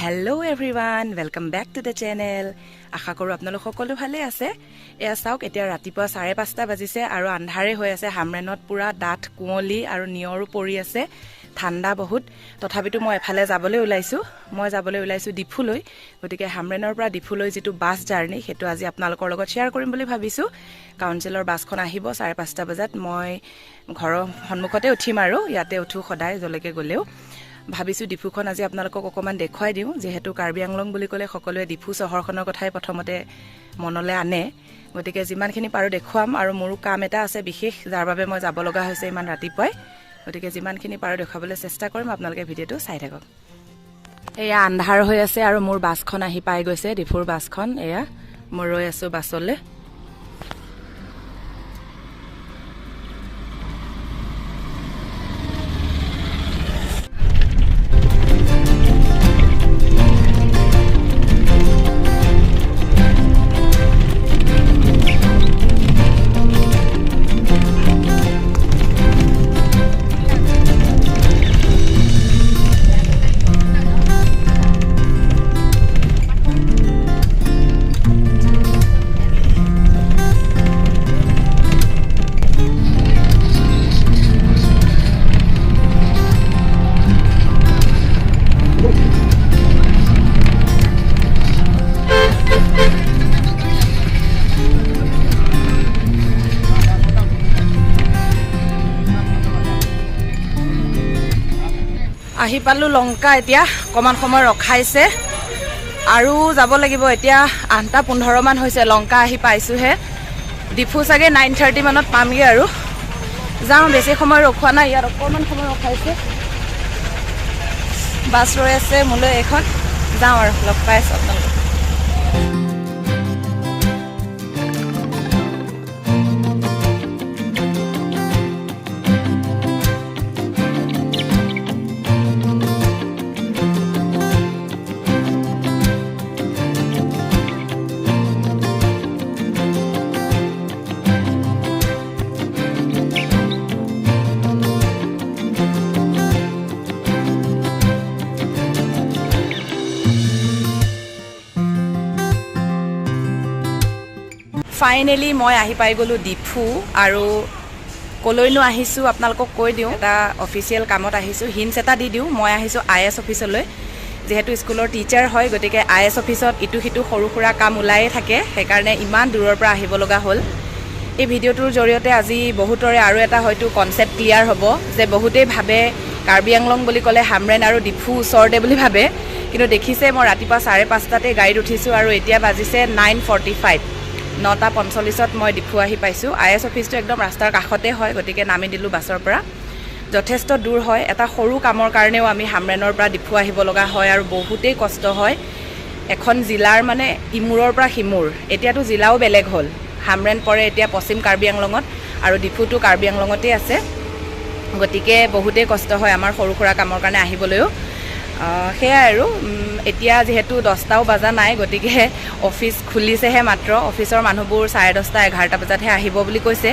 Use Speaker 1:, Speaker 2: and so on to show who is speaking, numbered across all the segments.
Speaker 1: Hello everyone, welcome back to the channel. আশা কৰো আপোনালোক সকলো ভালে আছে। এয়া চাওক এতিয়া ৰাতিপুৱা 5:30 বাজিছে আৰু আন্ধাৰে হৈ আছে। হামৰেনত পুৰা ডাঠ কুঁৱলী আৰু নিয়ৰো পৰি আছে। ঠাণ্ডা বহুত। তথাপিতো মই এফালে যাবলৈ ওলাইছো ডিফুলৈ। গতিকে হামৰেনৰ পৰা ডিফুলৈ যেটো বাছ জাৰ্নি হেতু আজি আপোনালোকৰ লগত শেয়াৰ কৰিম বুলি ভাবিছো। কাউন্সিলৰ বাছখন আহিব 5:30 বজাত। মই ঘৰৰ সন্মুখতে উঠিম আৰু ইয়াতে উঠো সদায় জলৈকে গলেও। ভাবিছো ডিফুখন আজি আপোনালোকক অকমান দেখুৱাই দিও যেহেতু কাৰ্বি আংলং বুলি ক'লে সকলোৱে ডিফু চহৰখনৰ কথাই প্ৰথমতে মনলৈ আনে। গতিকে যিমানখিনি পাৰো দেখুৱাম আৰু মোৰো কাম এটা আছে বিশেষ যাৰ বাবে মই যাব লগা হৈছে ইমান ৰাতিপুৱাই। গতিকে যিমানখিনি পাৰো দেখাবলৈ চেষ্টা কৰিম। আপোনালোকে ভিডিঅটো চাই থাকক। এয়া আন্ধাৰ হৈ আছে আৰু মোৰ বাছখন আহি পাই গৈছে। ডিফুৰ বাছখন এয়া মই ৰৈ আছো বাছলৈ। আহি পালো লংকা। এতিয়া কমান সময় ৰখাইছে আৰু যাব লাগিব। এতিয়া 8:15 মান হৈছে। লংকা আহি পাইছোহে। ডিফু চাগে 9:30 মানত পামগে আৰু যাওঁ। বেছি সময় ৰখোৱা নাই, ইয়াত অকমান সময় ৰখাইছে। বাছ ৰৈ আছে মোলৈ এখন। যাওঁ আৰু লগ পাই আছো আপোনালোকক। ফাইনেলি মই আহি পাই গলো ডিফু। আৰু কলৈনো আহিছো আপোনালোকক কৈ দিওঁ। এটা অফিচিয়েল কামত আহিছো। হিন্স এটা দি দিওঁ। মই আহিছো IS অফিচলৈ। যেহেতু স্কুলৰ টিচাৰ হয় গতিকে IS অফিচত ইটো সিটো সৰু সুৰা কাম ওলায়ে থাকে। সেইকাৰণে ইমান দূৰৰ পৰা আহিব লগা হ'ল। এই ভিডিঅ'টোৰ জৰিয়তে আজি বহুতৰে আৰু এটা হয়তো কনচেপ্ট ক্লিয়াৰ হ'ব যে বহুতেই ভাবে কাৰ্বি আংলং বুলি ক'লে হামৰেন আৰু ডিফু ওচৰতে বুলি ভাবে। কিন্তু দেখিছে মই ৰাতিপুৱা 5:30 গাড়ীত উঠিছো আৰু এতিয়া বাজিছে 9:45। 9:45 মই ডিফু আহি পাইছোঁ। IS অফিচটো একদম ৰাস্তাৰ কাষতে হয়। গতিকে নামি দিলোঁ বাছৰ পৰা। যথেষ্ট দূৰ হয়। এটা সৰু কামৰ কাৰণেও আমি হামৰেনৰ পৰা ডিফু আহিব লগা হয় আৰু বহুতেই কষ্ট হয়। এখন জিলাৰ মানে ইমূৰৰ পৰা সিমূৰ। এতিয়াতো জিলাও বেলেগ হ'ল। হামৰেন পৰে এতিয়া পশ্চিম কাৰ্বি আংলঙত আৰু ডিফুটো কাৰ্বি আংলঙতেই আছে। গতিকে বহুতেই কষ্ট হয় আমাৰ সৰু সুৰা কামৰ কাৰণে আহিবলৈও। সেয়াই আৰু এতিয়া যিহেতু 10টাও বাজা নাই গতিকে অফিচ খুলিছেহে মাত্ৰ। অফিচৰ মানুহবোৰ 10:30 11টা বজাতহে আহিব বুলি কৈছে।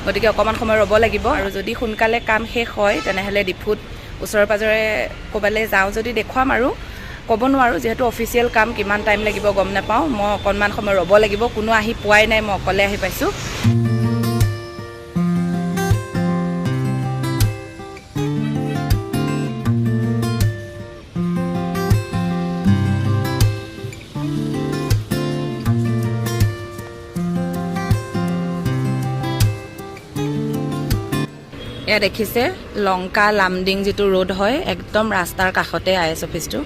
Speaker 1: গতিকে অকণমান সময় ৰ'ব লাগিব। আৰু যদি সোনকালে কাম শেষ হয় তেনেহ'লে ডিফুত ওচৰে পাজৰে ক'ৰবালৈ যাওঁ যদি দেখুৱাম আৰু ক'ব নোৱাৰোঁ। যিহেতু অফিচিয়েল কাম কিমান টাইম লাগিব গম নাপাওঁ। মই অকণমান সময় ৰ'ব লাগিব। কোনো আহি পোৱাই নাই, মই অকলে আহি পাইছোঁ। এয়া দেখিছে লংকা লামডিং যিটো ৰোড হয় একদম ৰাস্তাৰ কাষতে IS অফিচটো।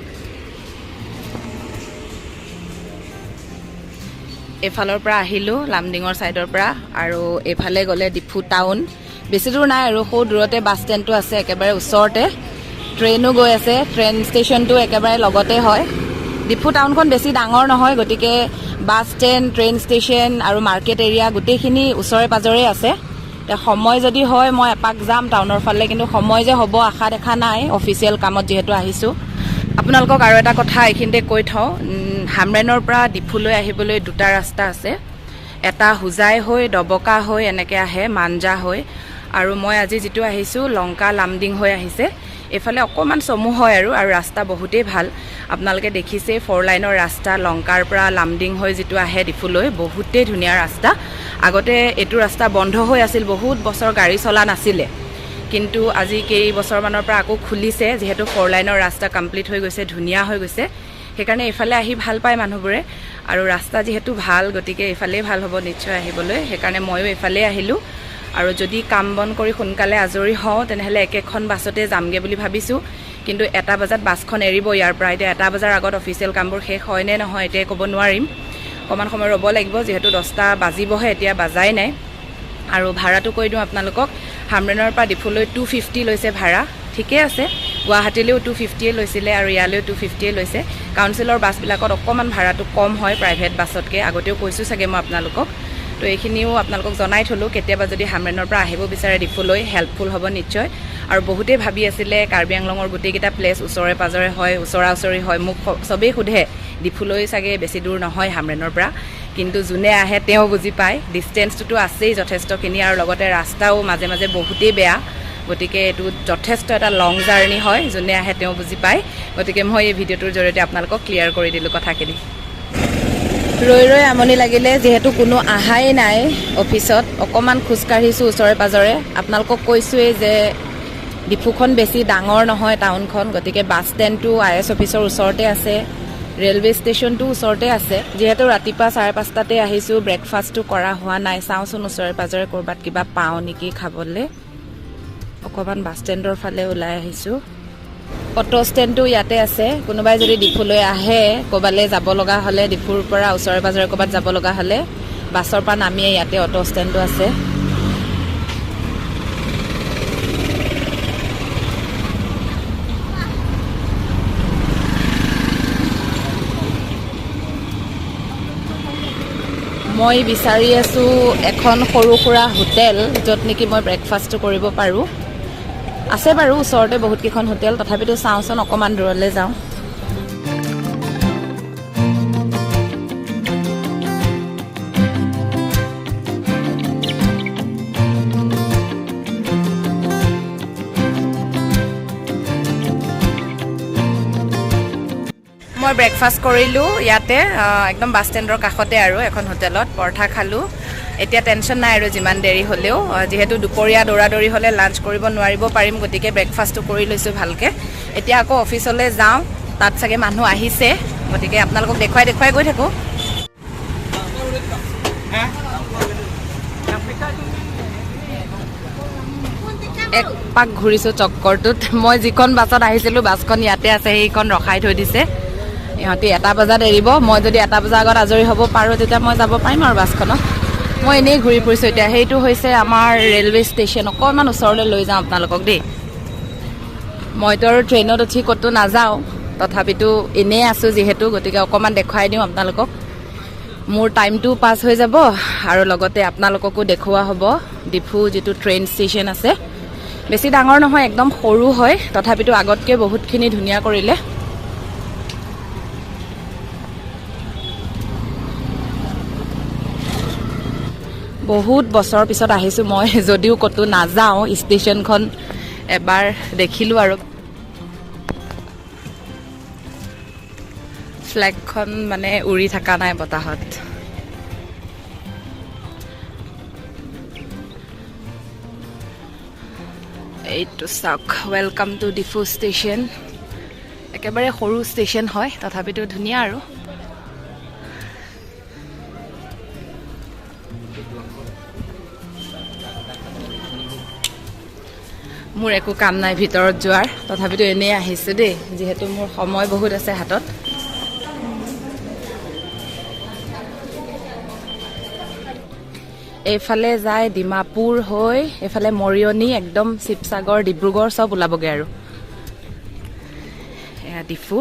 Speaker 1: এফালৰ পৰা আহিলোঁ লামডিঙৰ ছাইডৰ পৰা আৰু এইফালে গ'লে ডিফু টাউন। বেছি দূৰ নাই আৰু সৌ দূৰতে বাছ ষ্টেণ্ডটো আছে একেবাৰে ওচৰতে। ট্ৰেইনো গৈ আছে। ট্ৰেইন ষ্টেচনটো একেবাৰে লগতে হয়। ডিফু টাউনখন বেছি ডাঙৰ নহয় গতিকে বাছ ষ্টেণ্ড, ট্ৰেইন ষ্টেচন আৰু মাৰ্কেট এৰিয়া গোটেইখিনি ওচৰে পাজৰে আছে। সময় যদি হয় মই এপাক যাম টাউনৰ ফালে, কিন্তু সময় যে হ'ব আশা দেখা নাই অফিচিয়েল কামত যিহেতু আহিছোঁ। আপোনালোকক আৰু এটা কথা এইখিনিতে কৈ থওঁ। হামৰেনৰ পৰা ডিফুলৈ আহিবলৈ দুটা ৰাস্তা আছে। এটা হুজাই হৈ ডবকা হৈ এনেকৈ আহে মানজা হৈ, আৰু মই আজি যিটো আহিছোঁ লংকা লামডিং হৈ আহিছে। এফালে অকণমান চমু হয় আৰু ৰাস্তা বহুতেই ভাল আপোনালোকে দেখিছে 4 লাইনৰ ৰাস্তা লংকাৰ পৰা লামডিং হৈ যিটো আহে ডিফুলৈ বহুতেই ধুনীয়া ৰাস্তা আগতে এইটো ৰাস্তা বন্ধ হৈ আছিল বহুত বছৰ গাড়ী চলা নাছিলে কিন্তু আজি কেই বছৰমানৰ পৰা আকৌ খুলিছে যেহেতু 4 লাইনৰ ৰাস্তা কমপ্লিট হৈ গৈছে ধুনীয়া হৈ গৈছে সেইকাৰণে এফালে আহি ভাল পায় মানুহবোৰে আৰু ৰাস্তা যেহেতু ভাল গতিকে এফালে ভাল হ'ব নিশ্চয় আহিবলৈ সেইকাৰণে ময়ো এফালে আহিলোঁ আৰু যদি কাম বন কৰি সোনকালে আজৰি হওঁ তেনেহ'লে একেখন বাছতে যামগে বুলি ভাবিছোঁ কিন্তু 1 বজাত বাছখন এৰিব ইয়াৰ পৰা এতিয়া 1 বজাৰ আগত অফিচিয়েল কামবোৰ শেষ হয় নে নহয় এতিয়া ক'ব নোৱাৰিম অকণমান সময় ৰ'ব লাগিব যিহেতু 10টা বাজিবহে এতিয়া বাজাই নাই আৰু ভাড়াটো কৈ দিওঁ আপোনালোকক হামৰেনৰ পৰা ডিফুলৈ 250 লৈছে ভাড়া ঠিকে আছে গুৱাহাটীলৈও 250 লৈছিলে আৰু ইয়ালৈও 250 লৈছে কাউন্সিলৰ বাছবিলাকত অকণমান ভাড়াটো কম হয় প্ৰাইভেট বাছতকৈ আগতেও কৈছোঁ চাগে মই আপোনালোকক তো এইখিনিও আপোনালোকক জনাই থলোঁ কেতিয়াবা যদি হামৰেনৰ পৰা আহিব বিচাৰে ডিফুলৈ হেল্পফুল হ'ব নিশ্চয় আৰু বহুতেই ভাবি আছিলে কাৰ্বি আংলঙৰ গোটেইকেইটা প্লেচ ওচৰে পাজৰে হয় ওচৰা ওচৰি হয় মোক চবেই সোধে ডিফুলৈ চাগে বেছি দূৰ নহয় হামৰেনৰ পৰা কিন্তু যোনে আহে তেওঁ বুজি পায় ডিষ্টেঞ্চটোতো আছেই যথেষ্টখিনি আৰু লগতে ৰাস্তাও মাজে মাজে বহুতেই বেয়া গতিকে এইটো যথেষ্ট এটা লং জাৰ্ণি হয় যোনে আহে তেওঁ বুজি পায় গতিকে মই এই ভিডিঅ'টোৰ জৰিয়তে আপোনালোকক ক্লিয়াৰ কৰি দিলোঁ কথাখিনি ৰৈ আমনি লাগিলে যিহেতু কোনো আহাই নাই অফিচত অকণমান খোজকাঢ়িছোঁ ওচৰে পাজৰে আপোনালোকক কৈছোঁৱেই যে ডিফুখন বেছি ডাঙৰ নহয় টাউনখন গতিকে বাছ ষ্টেণ্ডটো IS অফিচৰ ওচৰতে আছে ৰেলৱে ষ্টেচনটো ওচৰতে আছে যিহেতু ৰাতিপুৱা 5:30টাতে আহিছোঁ ব্ৰেকফাষ্টটো কৰা হোৱা নাই চাওঁচোন ওচৰে পাজৰে ক'ৰবাত কিবা পাওঁ নেকি খাবলৈ অকণমান বাছ ষ্টেণ্ডৰ ফালে ওলাই আহিছোঁ অটো ষ্টেণ্ডটো ইয়াতে আছে কোনোবাই যদি ডিফুলৈ আহে ক'ৰবালৈ যাব লগা হ'লে ডিফুৰ পৰা ওচৰে পাজৰে ক'ৰবাত যাব লগা হ'লে বাছৰ পৰা নামিয়ে ইয়াতে অটো ষ্টেণ্ডটো আছে মই বিচাৰি আছোঁ এখন সৰু সুৰা হোটেল য'ত নেকি মই ব্ৰেকফাষ্টটো কৰিব পাৰোঁ আছে বাৰু ওচৰতে বহুত কেইখন হোটেল তথাপিতো চাওঁচোন অকণমান দূৰলৈ যাওঁ মই ব্ৰেকফাষ্ট কৰিলোঁ ইয়াতে একদম বাছ ষ্টেণ্ডৰ কাষতে আৰু এখন হোটেলত পৰঠা খালোঁ এতিয়া টেনশ্যন নাই আৰু যিমান দেৰি হ'লেও যিহেতু দুপৰীয়া দৌৰাদৌৰি হ'লে লাঞ্চ কৰিব নোৱাৰিব পাৰিম গতিকে ব্ৰেকফাষ্টটো কৰি লৈছোঁ ভালকৈ এতিয়া আকৌ অফিচলৈ যাওঁ তাত চাগে মানুহ আহিছে গতিকে আপোনালোকক দেখুৱাই গৈ থাকোঁ এক পাক ঘূৰিছোঁ চক্কৰটোত মই যিখন বাছত আহিছিলোঁ বাছখন ইয়াতে আছে সেইখন ৰখাই থৈ দিছে ইহঁতি 1 বজাত এৰিব মই যদি 1 বজাৰ আগত আজৰি হ'ব পাৰোঁ তেতিয়া মই যাব পাৰিম আৰু বাছখনত মই এনেই ঘূৰি ফুৰিছোঁ এতিয়া সেইটো হৈছে আমাৰ ৰেলৱে ষ্টেচন অকণমান ওচৰলৈ লৈ যাওঁ আপোনালোকক দেই মইতো আৰু ট্ৰেইনত উঠি ক'তো নাযাওঁ তথাপিতো এনেই আছোঁ যিহেতু গতিকে অকণমান দেখুৱাই দিওঁ আপোনালোকক মোৰ টাইমটো পাছ হৈ যাব আৰু লগতে আপোনালোককো দেখুওৱা হ'ব ডিফু যিটো ট্ৰেইন ষ্টেচন আছে বেছি ডাঙৰ নহয় একদম সৰু হয় তথাপিতো আগতকৈ বহুতখিনি ধুনীয়া কৰিলে বহুত বছৰ পিছত আহিছোঁ মই যদিও ক'তো নাযাওঁ ষ্টেচনখন এবাৰ দেখিলোঁ আৰু ফ্লেগখন মানে উৰি থকা নাই বতাহত এইটো চাওক ৱেলকাম টু ডিফু ষ্টেচন একেবাৰে সৰু ষ্টেচন হয় তথাপিতো ধুনীয়া আৰু মোৰ একো কাম নাই ভিতৰত যোৱাৰ তথাপিতো এনেই আহিছোঁ দেই যিহেতু মোৰ সময় বহুত আছে হাতত এইফালে যায় ডিমাপুৰ হৈ এইফালে মৰিয়নি একদম শিৱসাগৰ ডিব্ৰুগড় চব ওলাবগৈ আৰু এয়া ডিফু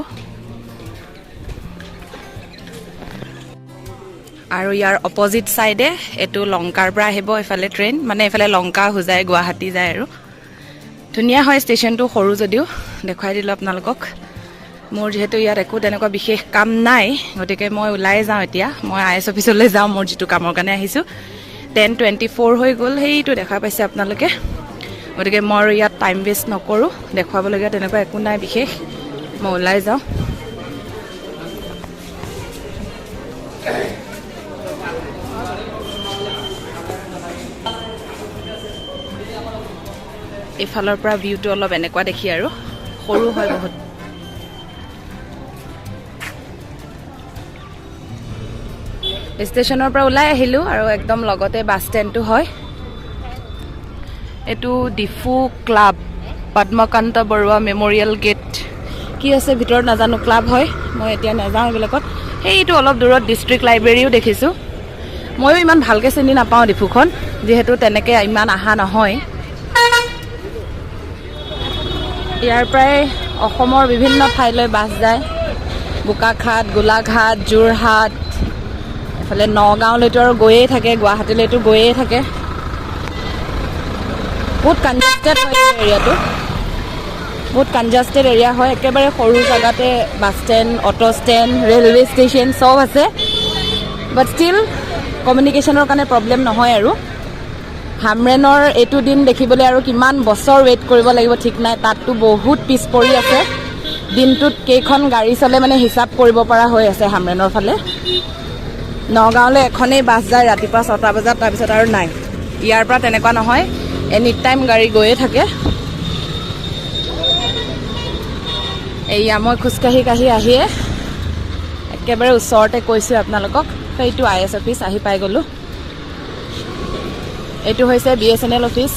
Speaker 1: আৰু ইয়াৰ অপজিট চাইডে এইটো লংকাৰ পৰা আহিব এইফালে ট্ৰেইন মানে এইফালে লংকা হোজাই গুৱাহাটী যায় আৰু ধুনীয়া হয় ষ্টেচনটো সৰু যদিও দেখুৱাই দিলোঁ আপোনালোকক মোৰ যেহেতু ইয়াত একো তেনেকুৱা বিশেষ কাম নাই গতিকে মই ওলাই যাওঁ এতিয়া মই IS অফিচলৈ যাওঁ মোৰ যিটো কামৰ কাৰণে আহিছোঁ 10:24 হৈ গ'ল সেইটো দেখা পাইছে আপোনালোকে গতিকে মই আৰু ইয়াত টাইম ৱেষ্ট নকৰোঁ, দেখুৱাবলগীয়া তেনেকুৱা একো নাই বিশেষ। মই ওলাই যাওঁ। এইফালৰ পৰা ভিউটো অলপ এনেকুৱা দেখি আৰু সৰু হয় বহুত। ষ্টেচনৰ পৰা ওলাই আহিলোঁ আৰু একদম লগতে বাছ ষ্টেণ্ডটো হয়। এইটো Diphu club, Padmakanta Baruah memorial gate কি আছে ভিতৰত নাজানো, ক্লাব হয়। মই এতিয়া নাযাওঁ এইবিলাকত। সেইটো অলপ দূৰত ডিষ্ট্ৰিক্ট লাইব্ৰেৰীও দেখিছোঁ। ময়ো ইমান ভালকৈ চিনি নাপাওঁ ডিফুখন, যিহেতু তেনেকৈ ইমান অহা নহয়। ইয়াৰ পৰাই অসমৰ বিভিন্ন ঠাইলৈ বাছ যায়। বোকাখাট, গোলাঘাট, যোৰহাট, এইফালে নগাঁওলৈতো আৰু গৈয়ে থাকে, গুৱাহাটীলৈতো গৈয়ে থাকে। বহুত কনজেষ্টেড হয় এৰিয়াটো, বহুত কনজেষ্টেড এৰিয়া হয়। একেবাৰে সৰু জেগাতে bus stand, auto stand, railway station চব আছে। বাট ষ্টিল কমিউনিকেশ্যনৰ কাৰণে প্ৰব্লেম নহয় আৰু। হামৰেনৰ এইটো দিন দেখিবলৈ আৰু কিমান বছৰ ৱেইট কৰিব লাগিব ঠিক নাই। তাততো বহুত পিছ পৰি আছে। দিনটোত কেইখন গাড়ী চলে মানে হিচাপ কৰিব পৰা হৈ আছে হামৰেনৰ ফালে। নগাঁৱলৈ এখনেই বাছ যায় ৰাতিপুৱা 6টা বজাত, তাৰপিছত আৰু নাই। ইয়াৰ পৰা তেনেকুৱা নহয়, এনি টাইম গাড়ী গৈয়ে থাকে। এয়া মই খোজকাঢ়ি আহিয়ে একেবাৰে ওচৰতে কৈছোঁ আপোনালোকক, সেইটো IS অফিচ আহি পাই গ'লোঁ। এইটো হৈছে BSNL অফিচ,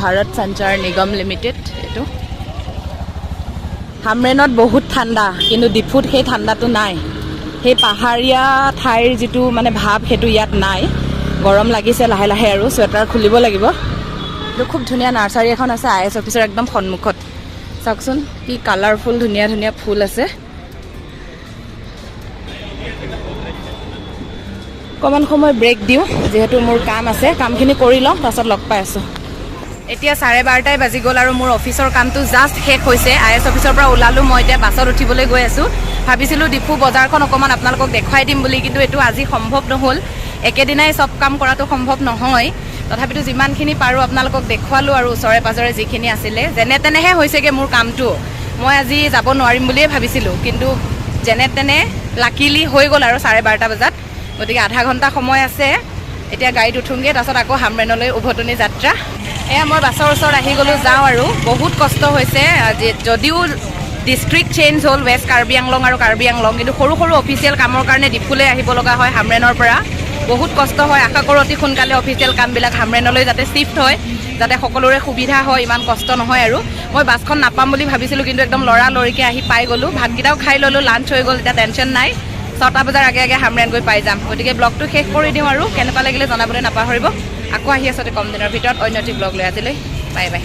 Speaker 1: ভাৰত সঞ্চাৰ নিগম লিমিটেড। এইটো হামৰেনত বহুত ঠাণ্ডা, কিন্তু ডিফুত সেই ঠাণ্ডাটো নাই। সেই পাহাৰীয়া ঠাইৰ যিটো মানে ভাৱ, সেইটো ইয়াত নাই। গৰম লাগিছে লাহে লাহে আৰু চুৱেটাৰ খুলিব লাগিব। এইটো খুব ধুনীয়া নাৰ্চাৰী এখন আছে IS অফিচৰ একদম সন্মুখত। চাওকচোন কি কালাৰফুল ধুনীয়া ধুনীয়া ফুল আছে। অকণমান সময় ব্ৰেক দিওঁ, যিহেতু মোৰ কাম আছে। কামখিনি কৰি লওঁ, তাৰপাছত লগ পাই আছোঁ। এতিয়া 12:30 বাজি গ'ল আৰু মোৰ অফিচৰ কামটো জাষ্ট শেষ হৈছে। IS অফিচৰ পৰা ওলালোঁ, মই এতিয়া বাছত উঠিবলৈ গৈ আছোঁ। ভাবিছিলোঁ ডিফু বজাৰখন অকণমান আপোনালোকক দেখুৱাই দিম বুলি, কিন্তু এইটো আজি সম্ভৱ নহ'ল। একেদিনাই চব কাম কৰাটো সম্ভৱ নহয়। তথাপিতো যিমানখিনি পাৰোঁ আপোনালোকক দেখুৱালোঁ আৰু ওচৰে পাঁজৰে যিখিনি আছিলে। যেনে তেনেহে হৈছেগৈ মোৰ কামটো। মই আজি যাব নোৱাৰিম বুলিয়ে ভাবিছিলোঁ, কিন্তু যেনে তেনে লাকিলি হৈ গ'ল আৰু 12:30 বজাত। গতিকে আধা ঘণ্টা সময় আছে। এতিয়া গাড়ীত উঠোঁগৈ, তাৰপাছত আকৌ হামৰেনলৈ উভতনি যাত্ৰা। এয়া মই বাছৰ ওচৰত আহি গ'লোঁ, যাওঁ আৰু। বহুত কষ্ট হৈছে, যদিও ডিষ্ট্ৰিক্ট চেঞ্জ হ'ল, ৱেষ্ট কাৰ্বি আংলং আৰু কাৰ্বি আংলং, কিন্তু সৰু সৰু অফিচিয়েল কামৰ কাৰণে ডিফুলৈ আহিব লগা হয় হামৰেনৰ পৰা। বহুত কষ্ট হয়। আশা কৰোঁ অতি সোনকালে অফিচিয়েল কামবিলাক হামৰেনলৈ যাতে শিফ্ট হয়, যাতে সকলোৰে সুবিধা হয়, ইমান কষ্ট নহয় আৰু। মই বাছখন নাপাম বুলি ভাবিছিলোঁ, কিন্তু একদম লৰালৰিকৈ আহি পাই গ'লোঁ। ভাতকেইটাও খাই ল'লোঁ, লাঞ্চ হৈ গ'ল, এতিয়া টেনশ্যন নাই। 6টা বজাৰ আগে আগে হামৰেন গৈ পাই যাম। গতিকে ব্লগটো শেষ কৰি দিওঁ আৰু কেনেকুৱা লাগিলে জনাবলৈ নাপাহৰিব। আকৌ আহি আছোঁ কম দিনৰ ভিতৰত অন্য এটি ব্লগ লৈ। আজিলৈ বাই বাই।